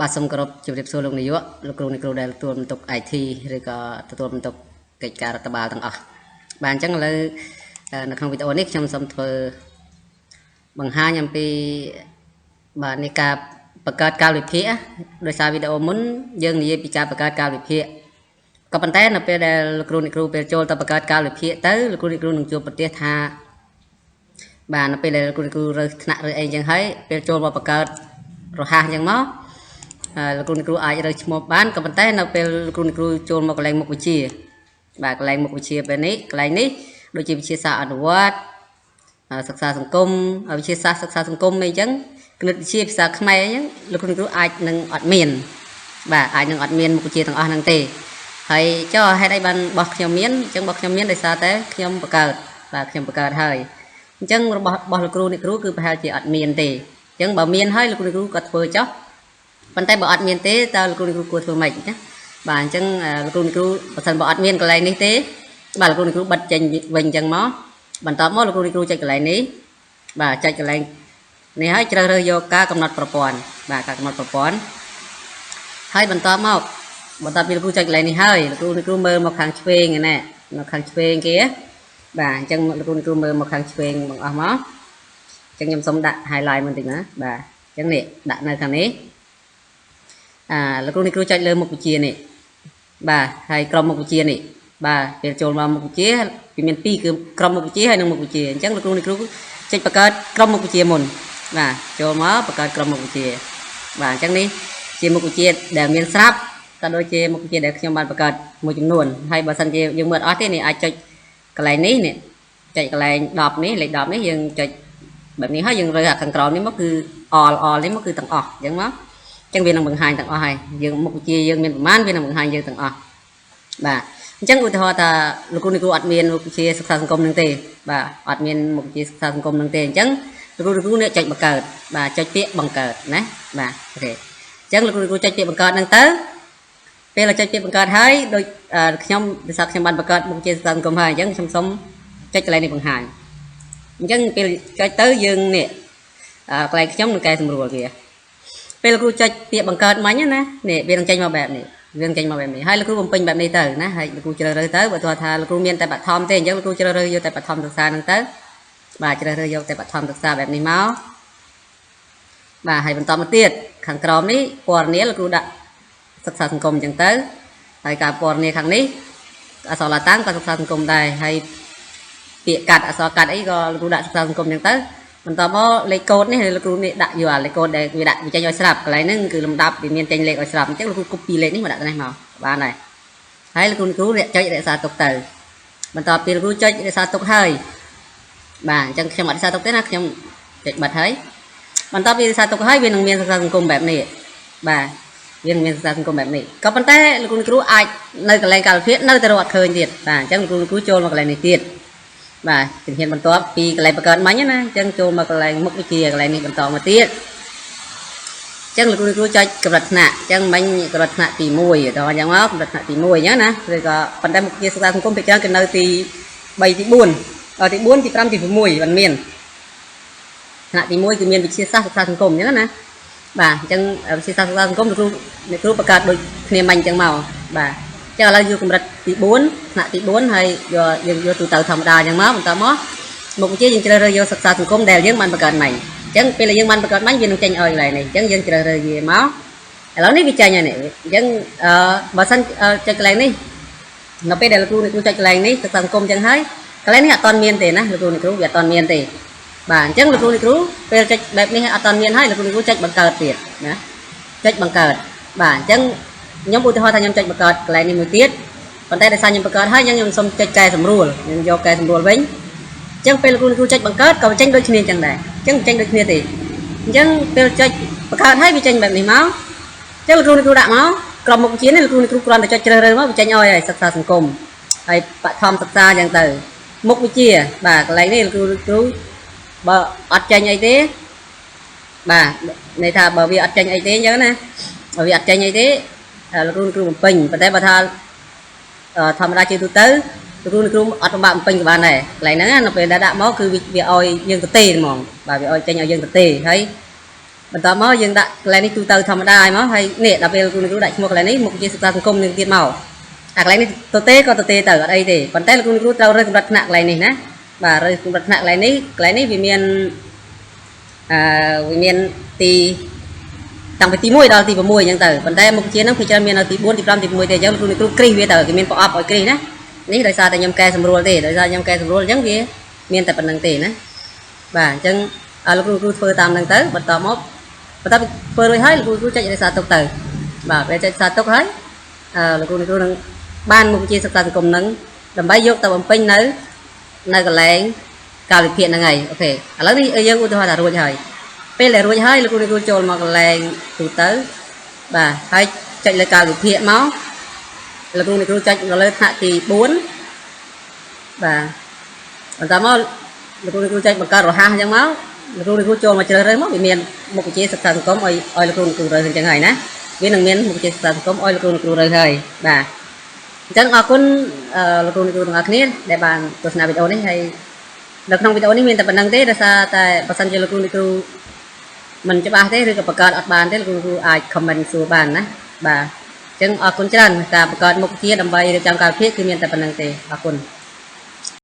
បាទសូមគោរពជម្រាបសួរលោកនាយកលោកគ្រូអ្នកគ្រូដែលទទួលបន្ទុក IT ឬក៏ទទួលបន្ទុកកិច្ចការរដ្ឋបាលទាំងអស់បាទអញ្ចឹងឥឡូវនៅក្នុងវីដេអូនេះខ្ញុំសូមធ្វើបង្ហាញអំពីបាទនៃការបង្កើតកាលវិភាគដោយសារវីដេអូមុនយើងនិយាយពីការបង្កើតកាលវិភាគក៏ប៉ុន្តែនៅពេលដែលលោកគ្រូអ្នកគ្រូពេលចូលទៅបង្កើតកាលវិភាគទៅលោកគ្រូអ្នកគ្រូនឹងជួបប្រទះថាបាទនៅពេលដែលលោកគ្រូអ្នកគ្រូរើសថ្នាក់ឬអីអញ្ចឹងហើយពេលចូលមកបង្កើតរហ័សអញ្ចឹងមកលោកគ្រូអាចរើសឈ្មោះបានក៏ប៉ុន្តែនៅពេលលោកគ្រូចូលមកកន្លែងមុខវិជ្ជាបាទកន្លែងមុខវិជ្ជាពេលនេះកន្លែងនេះដូចជាវិទ្យាសាស្ត្រអនុវត្តសិក្សាសង្គមវិទ្យាសាស្ត្រសិក្សាសង្គមអីចឹងគណិតវិទ្យាភាសាខ្មែរអញ្ចឹងលោកគ្រូអាចនឹងអត់មានបាទអាចនឹងអត់មានមុខវិជ្ជាទាំងអស់ហ្នឹងទេហើយចុះហេតុអីបានបោះខ្ញុំមានអញ្ចឹងបោះខ្ញុំមានដោយសារតែខ្ញុំបង្កើតបាទខ្ញុំបង្កើតហើយអញ្ចឹងរបស់លោកគ្រូគឺប្រហែលជាអត់មានទេអញ្ចឹងបើមានហើយលោកគ្រូក៏ធ្វើចុះប៉ុន្តែបើអត់មានទេតើលោកគ្រូគួរធ្វើម៉េចណាបាទអញ្ចឹងលោកគ្រូបើសិនបើអត់មានកន្លែងនេះទេបាទលោកគ្រូបិទចេញវិញអញ្ចឹងមកបន្ទាប់មកលោកគ្រូចុចកន្លែងនេះបាទចុចកន្លែងនេះហើយជ្រើសរើសយកការកំណត់ប្រព័ន្ធបាទការកំណត់ប្រព័ន្ធហើយបន្ទាប់មកបន្ទាប់ពីលោកគ្រូចុចកន្លែងនេះហើយលោកគ្រូមើលមកខាងឆ្វេងណានៅខាងឆ្វេងគេបាទអញ្ចឹងលោកគ្រូមើលមកខាងឆ្វេងបងអស់មកអញ្ចឹងខ្ញុំសូមដាក់ highlight បន្តិចណាបាទអញ្ចឹងនេះដាក់នៅខាងនេះលោកគ្រូចុចលើមុខវិជ្ជានេះបាទហើយក្រុមមុខវិជ្ជានេះបាទពេលចូលមកមុខវិជ្ជាវាមាន2គឺក្រុមមុខវិជ្ជាហើយនិងមុខវិជ្ជាអញ្ចឹងលោកគ្រូចុចបង្កើតក្រុមមុខវិជ្ជាមុនបាទចូលមកបង្កើតក្រុមមុខវិជ្ជាបាទអញ្ចឹងនេះជាមុខវិជ្ជាដែលមានស្រាប់ក៏ដូចជាមុខវិជ្ជាដែលខ្ញុំបានបង្កើតមួយចំនួនហើយបើសិនជាយើងមើលអត់ទេនេះអាចចុចកន្លែងនេះនេះចុចកន្លែង10នេះលេខ10នេះយើងចុចបែបនេះហើយយើងរើសខាងក្រោមនេះមកគឺ all នេះមកគឺទាំងអស់អញ្ចឹងមកចឹងវានឹងបង្ហាញទាំងអស់ហើយយើងមុខវិជ្ជាយើងមានប្រមាណវានឹងបង្ហាញយើងទាំងអស់បាទអញ្ចឹងឧទាហរណ៍ថាលោកគ្រូអត់មានមុខវិជ្ជាសិក្សាសង្គមនឹងទេបាទអត់មានមុខវិជ្ជាសិក្សាសង្គមនឹងទេអញ្ចឹងលោកគ្រូនេះចុចបង្កើតបាទចុចពាក្យបង្កើតណាបាទអូខេអញ្ចឹងលោកគ្រូចុចពាក្យបង្កើតហ្នឹងទៅពេលចុចពាក្យបង្កើតហើយដូចខ្ញុំដោយសារខ្ញុំបានបង្កើតមុខវិជ្ជាសិក្សាសង្គមហើយអញ្ចឹងខ្ញុំសូមចុចកន្លែងនេះបង្ហាញអញ្ចឹងពេលចុចទៅយើងនេះកន្លែងខ្ញុំនឹងកែសម្រួលវាពេលលោកគ្រូចុចពាក្យបង្កើតមិញណានេះវានឹងចេញមកបែបនេះវានឹងចេញមកបែបនេះហើយលោកគ្រូបំពេញបែបនេះទៅណាហើយលោកគ្រូជ្រើសរើសទៅបើទោះថាលោកគ្រូមានតែបឋមទេអញ្ចឹងលោកគ្រូជ្រើសរើសយកតែបឋមសិក្សាហ្នឹងទៅបាទជ្រើសរើសយកតែបឋមសិក្សាបែបនេះមកបាទហើយបន្តមកទៀតខាងក្រោមនេះពណ៌នាលោកគ្រូដាក់សិក្សាសង្គមអញ្ចឹងទៅហើយការពណ៌នាខាងនេះអក្សរឡាតាំងក៏សិក្សាសង្គមដែរហើយពាក្យកាត់អក្សរកាត់អីក៏លោកគ្រូដាក់សិក្សាសង្គមអញ្ចឹងទៅបន្តមកលេខកូដនេះលោកគ្រូនេះដាក់យកលេខកូដដែលវាដាក់វាចេញឲ្យស្រាប់កន្លែងហ្នឹងគឺលំដាប់វាមានចេញលេខឲ្យស្រាប់អញ្ចឹងលោកគ្រូ copy លេខនេះមកដាក់ទៅនេះមកបានហើយហើយលោកគ្រូចុចរក្សាទុកទៅបន្ទាប់ពីលោកគ្រូចុចរក្សាទុកហើយបាទអញ្ចឹងខ្ញុំអត់រក្សាទុកទេណាខ្ញុំចុចបិទហើយបន្ទាប់ពីរក្សាទុកហើយវានឹងមានសិក្សាសង្គមបែបនេះបាទវានឹងមានសិក្សាសង្គមបែបនេះក៏ប៉ុន្តែលោកគ្រូអាចនៅកន្លែងកាលវិភាគនៅតែរកអត់ឃើញទៀតបាទអញ្ចឹងលោកគ្រូចូលមកកន្លែងនេះទៀតបាទជំហានបន្ទាប់ពីកន្លែងបង្កើតមិញណាអញ្ចឹងចូលមកកន្លែងមុខវិជ្ជាកន្លែងនេះបន្តមកទៀតអញ្ចឹងលោកគ្រូចុចកម្រិតថ្នាក់អញ្ចឹងមិញកម្រិតថ្នាក់ទី1ដល់អញ្ចឹងមកកម្រិតថ្នាក់ទី1អញ្ចឹងណាឬក៏ប៉ុន្តែមុខវិជ្ជាសិក្សាសង្គមពេលច្រើនគឺនៅទី3ទី4ដល់ទី4ទី5ទី6មិនមានថ្នាក់ទី1គឺមានវិទ្យាសាស្ត្រសិក្សាសង្គមអញ្ចឹងណាបាទអញ្ចឹងវិទ្យាសាស្ត្រសិក្សាសង្គមលោកគ្រូបង្កើតដូចគ្នាមិញអញ្ចឹងមកបាទចឹងឥឡូវយកកម្រិតទី4ថ្នាក់ទី4ហើយយើងយកទូទៅធម្មតាអញ្ចឹងមកបន្តមកមុខវិជ្ជាយើងជ្រើសរើសយកសិក្សាសង្គមដែលយើងបានបង្កើតមិញអញ្ចឹងពេលយើងបានបង្កើតមិញវានឹងចេញឲ្យកន្លែងនេះអញ្ចឹងយើងជ្រើសរើសវាមកឥឡូវនេះវាចេញហើយនេះអញ្ចឹងបើសិនចុចកន្លែងនេះនៅពេលដែលលោកគ្រូចុចកន្លែងនេះសិក្សាសង្គមអញ្ចឹងហើយកន្លែងនេះអត់ទាន់មានទេណាលោកគ្រូវាអត់ទាន់មានទេបាទអញ្ចឹងលោកគ្រូពេលចុចបែបនេះអត់ទាន់មានហើយលោកគ្រូចុចបង្កើតទៀតណាចុចបង្កើតបាទអញ្ចឹងខ្ញុំឧទាហរណ៍ថាខ្ញុំចុចបង្កើតកន្លែងនេះមួយទៀតប៉ុន្តែដោយសារខ្ញុំបង្កើតហើយខ្ញុំសូមចុចកែសម្រួលខ្ញុំយកកែសម្រួលវិញអញ្ចឹងពេលលោកគ្រូចុចបង្កើតក៏ចេញដូចគ្នាអញ្ចឹងដែរអញ្ចឹងចេញដូចគ្នាទេអញ្ចឹងពេលចុចបង្កើតហើយវាចេញបែបនេះមកអញ្ចឹងលោកគ្រូដាក់មកក្រុមមុខវិជ្ជានេះលោកគ្រូគ្រាន់តែចុចជ្រើសរើសមកវាចេញឲ្យសិក្សាសង្គមហើយបឋមសិក្សាអញ្ចឹងទៅមុខវិជ្ជាបាទកន្លែងនេះលោកគ្រូបើអត់ចេញអីទេបាទន័យថាបើវាអត់ចេញអីទេអញ្ចឹងណាបើវាអត់ចេញអីទេលោកគ្រូបំពេញប៉ុន្តែបើថាធម្មតាជាទូទៅលោកគ្រូអត់ពិបាកបំពេញក៏បានដែរកន្លែងហ្នឹងនៅពេលដែលដាក់មកគឺវាឲ្យយើងទៅទេហ្មងបាទវាឲ្យចេញឲ្យយើងទៅទេហើយ បន្តមកយើងដាក់កន្លែងនេះទូទៅធម្មតាហើយមកហើយនេះដល់ពេលលោកគ្រូដាក់ឈ្មោះកន្លែងនេះមុខវិជ្ជាសិក្សាសង្គមនឹងទៀតមកអាកន្លែងនេះទៅទេក៏ទៅទេទៅអត់អីទេប៉ុន្តែលោកគ្រូត្រូវរើសកម្រិតថ្នាក់កន្លែងនេះណាបាទរើសកម្រិតថ្នាក់កន្លែងនេះវាមានទីតាំងពីទី1ដល់ទី6អញ្ចឹងទៅប៉ុន្តែមុខវិជ្ជាហ្នឹងភាគច្រើនមាននៅទី4ទី5ទី6ទេអញ្ចឹងលោកគ្រូគ្រីសវាទៅគេមានប្រអប់ឲ្យគ្រីសណានេះដោយសារតែខ្ញុំកែសម្រួលទេដោយសារខ្ញុំកែសម្រួលអញ្ចឹងវាមានតែប៉ុណ្្នឹងទេណាបាទអញ្ចឹងលោកគ្រូធ្វើតាមហ្នឹងទៅបន្តមកបន្ទាប់ពីធ្វើរួចហើយលោកគ្រូចុចរក្សាទុកទៅបាទពេលចុចរក្សាទុកហើយលោកគ្រូនឹងបានមុខវិជ្ជាសិក្សាសង្គមហ្នឹងដើម្បីយកទៅបំពេញនៅកន្លែងកាលវិភាគហ្នឹងហើយអូខេឥឡូវនេះយើងឧទាហរណ៍ថារួចហើយពេលដែលរួចហើយលោកគ្រូចូលមកកន្លែងទូទៅបាទហើយចុចលើកាលវិភាគមកលោកគ្រូចុចលើថ្នាក់ទី4បាទបន្តមកលោកគ្រូចុចបង្កើតរហ័សអញ្ចឹងមកលោកគ្រូចូលមកជ្រើសរើសមកវាមានមុខវិជ្ជាសិក្សាសង្គមឲ្យលោកគ្រូរើសអញ្ចឹងហើយណាវានឹងមានមុខវិជ្ជាសិក្សាសង្គមឲ្យលោកគ្រូរើសហើយបាទអញ្ចឹងអរគុណលោកគ្រូទាំងអស់គ្នាដែលបានទស្សនាវីដេអូនេះហើយនៅក្នុងវីដេអូនេះមានតែប៉ុណ្្នឹងទេដោយសារតែបើសិនជាលោកគ្រូមិនច្បាស់ទេឬក៏បង្កើតអត់បានទេលោកគ្រូអាច comment សួរបានណាបាទអញ្ចឹងអរគុណច្រើនការបង្កើតមុខវិជ្ជាដើម្បីរៀបចំកាលវិភាគគឺមានតែប៉ុណ្្នឹងទេអរគុណ